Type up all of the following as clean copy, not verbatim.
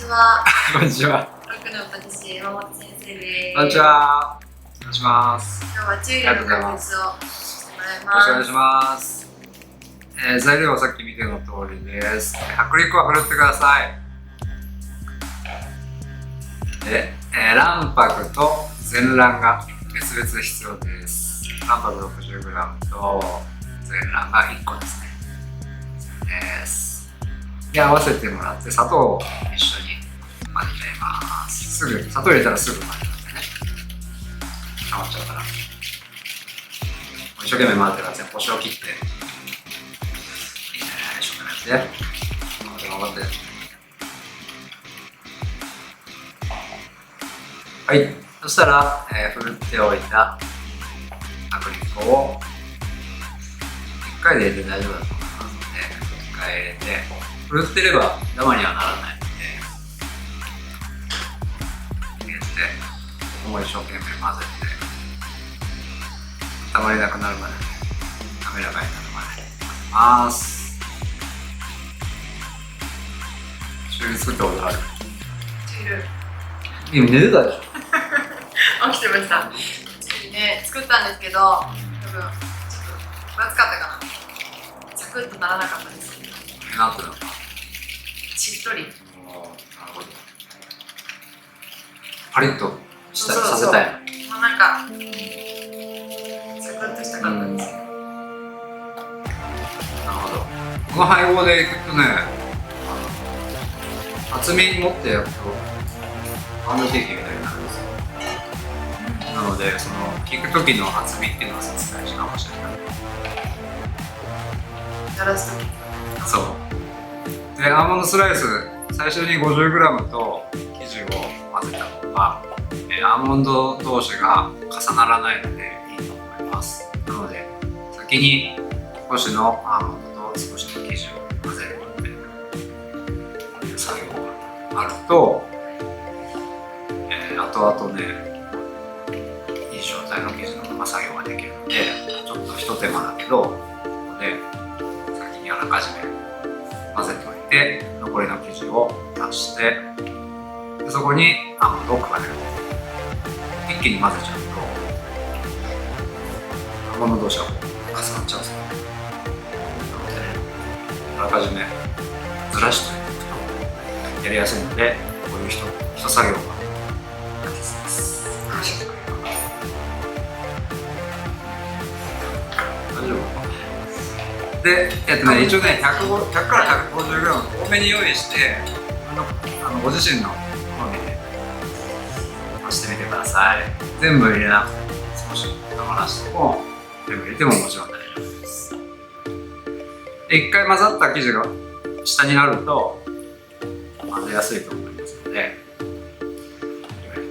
ちは。こんにちは。6のパティシエ山本先生です。こんにちは。お願いします。今日はチューリップの解説をしてもらいよます。ろしくお願いします。材料はさっき見ての通りです。薄力を振るってください。で、卵白と全卵が別々で必要です。卵白 60g と全卵が1個ですね。で、合わせてもらって砂糖を一緒に混ぜちゃいます。砂糖入れたらすぐ混ぜてね。溜まっちゃうから。一生懸命混ぜてください。星を切って。いいね、一生懸命やって。頑張って。はい。そしたら、ふるっておいた薄力粉を1回で入れて大丈夫だと思いますので、1回入れて、ふるってればダマにはならないので、入れて、ここも一生懸命混ぜて、たまりなくなるまで、滑らかになるまで混ぜます。チューリ作ったことある？チュール。今寝てたでしょ？起きてました。チュールね、作ったんですけど、多分ちょっと分厚かったかな。サクッとならなかったです。なってたの？しっとり。なるほど。パリッとさせたいの。まあなんかサクッとしたかったです。なるほど。この配合でいくとね、厚み持ってやるとパウンドケーキみたいになるんですよ。なのでその聞く時の厚みっていうのは説明しかもしれない。やらすとき。そう。で、アーモンドスライス、最初に 50g と生地を混ぜた方が、アーモンド同士が重ならないのでいいと思います。なので、先に少しのアーモンドと少しの生地を混ぜるという作業があると、後々ね、いい状態の生地のまま作業ができるので、ちょっとひと手間だけど、ここで先にあらかじめ混ぜておいて、残りの生地を足して、でそこにアーモンドを加える。一気に混ぜちゃうと、アーモンド同士が重なっちゃうんですよ。なので、あらかじめずらしておくとやりやすいので、こういう一作業が大切です。大丈夫かな？で、一応ね、100から 150g 多めに用意して、ご自身の好みで足してみてください。全部入れなくても少し余らしても、全部入れてももちろん大丈夫です。で、一回混ざった生地が下になると混ぜやすいと思いますので、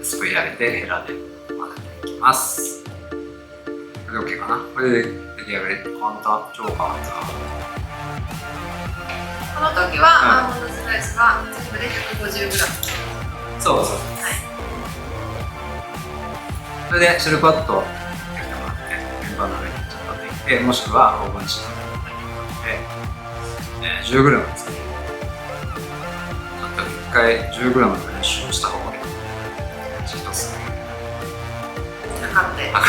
すくい上げてヘラで混ぜていきます。これで OK かな？これで出来上がり。簡単、超簡単。この時は、アーモンドスライスは全部で 150g。そう。はい。それでシルパッとやってもらって、メンバーの上にちょっとできて、もしくはオーブンチーズで、10g ですね。ちょっと一回 10g の練習をした方がいい。一つ測って。はい。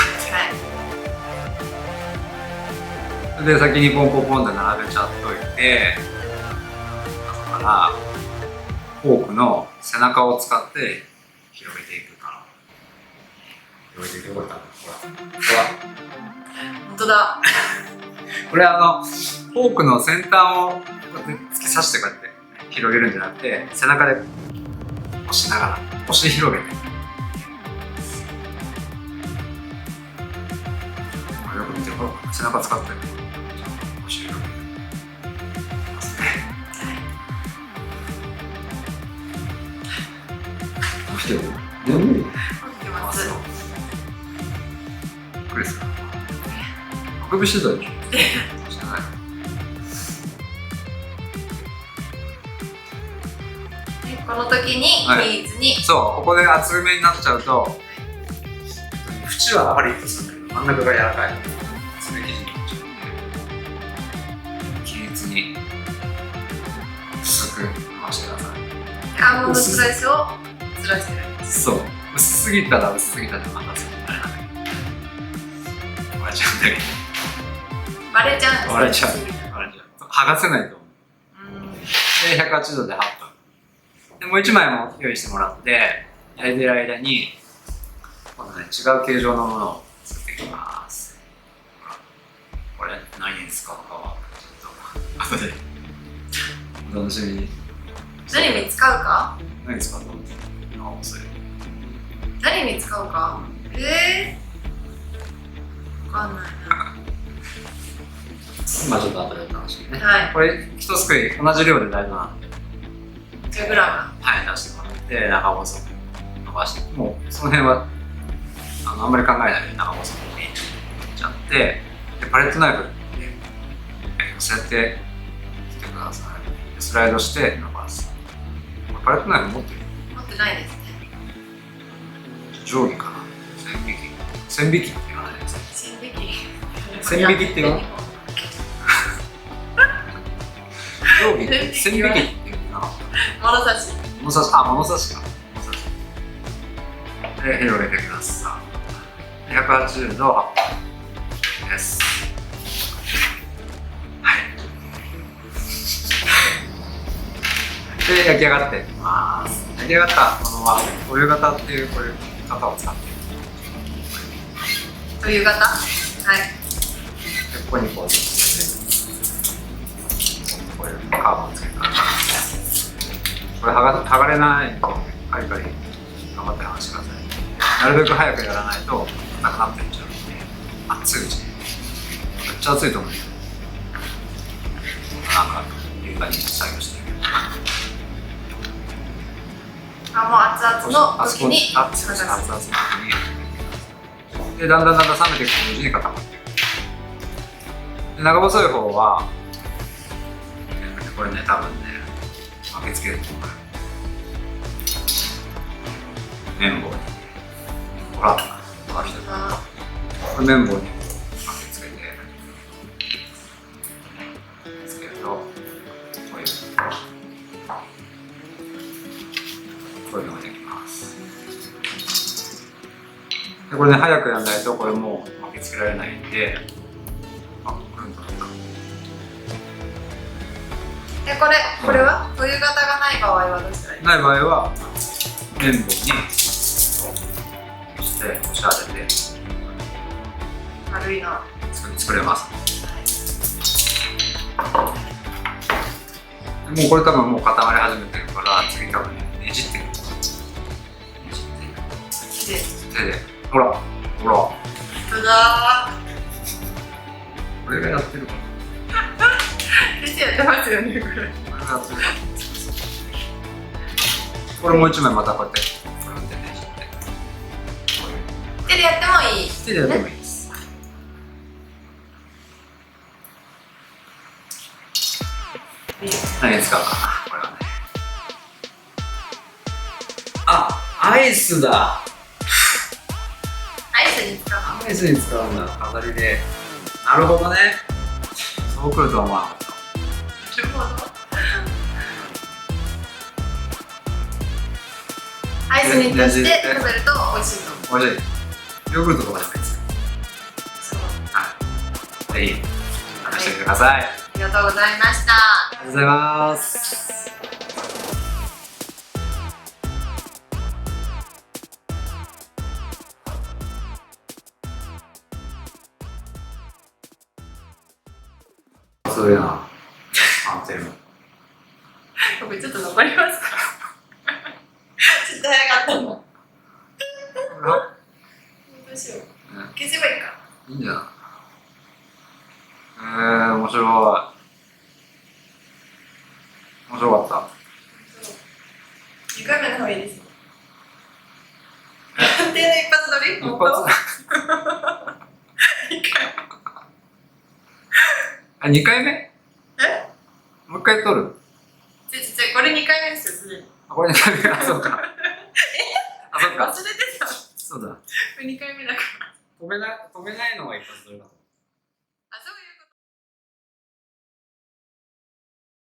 それで先にポンポンポンって並べちゃっといて、だからフォークの背中を使って広げていくから。広げていくよ、ほら。本当だ。これフォークの先端をこうやって突き刺してこうやって広げるんじゃなくて、背中で押しながら押し広げて。よく見てる、背中使ってる。押し広げてますね。どうしてる？眠い？起きてます。びっくりする。あくびしてたでしょ？してない。この時にビーズに、そう、ここで厚めになっちゃうと、縁はパリッとするけど真ん中が柔らかい。厚め生地になっちゃうので、均一に薄く回してください。アーモンドスライスをずらしてる。そう薄すぎたら薄すぎたでまたそうあれなんだけど割れちゃうんだけ割れちゃうんですど割れちゃう剥がせないと思ううん。で180度で8分でもう1枚も用意してもらって焼いてる間に今度ね違う形状のものを作っていきます。これ何に使うかはちょっと後でお楽しみに。何に使うか？何使うの？あ、それ。何に使うか？わかんないな。今ちょっと後でお楽しみね。はい。これ一すくい同じ量で大丈夫なんで、 10g。はい出してもらって長細く伸ばして、もうその辺はあんまり考えないで長細くいっちゃって、でパレットナイフで乗せてきてください。でスライドして伸ばす。パレットナイフ持ってる？持ってないですね。定規かな？線引きって言わないですか？線引き。線引きって言わない？定規って線引きって言うな。物差し。物差し、あ、物差しか。物差し。で、広げてください。180度8分です。はい。で、焼き上がっていきます。焼き上がったものは、お湯型っていうこういう型を使って、という型。はい。でここにこうつけて、こういうカーブをつけてください。これ剥がれないので、カリカリ頑張って剥がしてください。なるべく早くやらないと硬くなっていっちゃうので、熱いうちに。めっちゃ熱いと思うよ。なんか、いい感じに作業してる。あ、もう熱々の時に熱々の時に。で、だんだん冷めていくと無事に固まっていく。で、長細い方は、これね、多分ね、巻きつけると思う。綿棒に。ほら、伸ばしてる。これ綿棒に巻きつけて、つけると、こういうのができます。で、これね、早くやらないと、これもう巻きつけられないんで、あ、これなんだ。で、これはお湯型がない場合はどうしたらいい？ない場合は、綿棒にして押し当てて軽いの。作れます。もうこれ多分もう固まり始めてるから次多分ねじっていく。ねじっていく。手でほらほら。ただこれがやってるかな。ー。やってますよねこれ。これがやってるかな。これもう一枚またこうやってこれを手でねじって。手でやってもいい。手でやってもいいです。何に使うかな、これはね。あ、アイスだ。アイスに使うの？アイスに使うんだ、飾りで。なるほどね。そうくるとは思わなかった。なるほど。アイスに足して食べると美味しいと思う。美味しい。ヨーグルトとかでもいいですよ。そう。はい。ぜひ、試してみてください。ありがとうございました。ありがとうございます。そういうな。安定も。これちょっと残りますか？ちょっと早かったの。どうしよう。消せばいいか。いいんじゃない。面白い。面白かった。2回目の方がいいです。安定の一発撮り？一発。あ、2回目？え？もう一回撮る？これ2回目ですよ、すでに。あ、これ2回目。あ、そうか。あ、そっか。忘れてた。そうだ。これ2回目だから。止めないのが一発撮りだった。